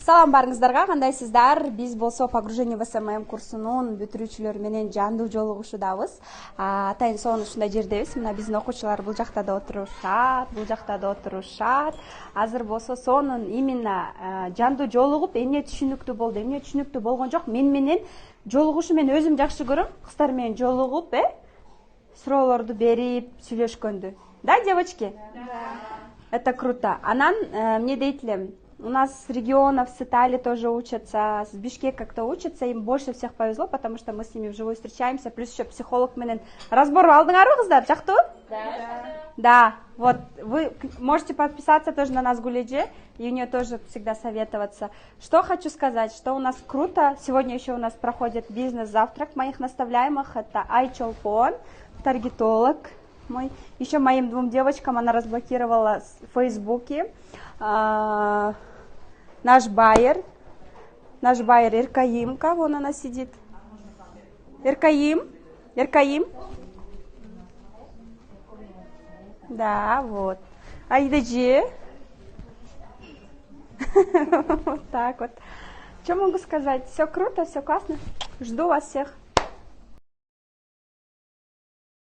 Салам барыңыздарга, кандайсыздар? Биз болсо погружение в СММ курсунун бүтүрүүчүлөрү менен жандуу жолугушуудабыз. Атайын сонун ушундай жердебиз. Мына биздин окуучулар бул жакта да отурушат, Азыр болсо сонун именно жандуу жолугуп, эмне түшүнүктүү болду, эмне түшүнүктүү болгон жок. Мен менен жолугушу мен өзүм жакшы көрөм. Кыздар менен жолугуп, суроолорду берип, сүйлөшкөндү. Да, девочки? Да. Это круто. Анан, мне дейт элем, у нас с регионов, с Италии тоже учатся, с Бишкека кто учится, им больше всех повезло, потому что мы с ними вживую встречаемся, плюс еще психолог менен разбор алдыңарбы кыздар, жактуу? Да. Да, вот, вы можете подписаться тоже на нас Гулеже, и у нее тоже всегда советоваться. Что хочу сказать, что у нас круто, сегодня еще у нас проходит бизнес-завтрак моих наставляемых, это Айчолпон, таргетолог мой, еще моим двум девочкам она разблокировала в Фейсбуке, наш байер Иркаимка, вон она сидит. Иркаим. Да, вот. Айдеджи. Вот так вот. Что могу сказать? Все круто, все классно. Жду вас всех.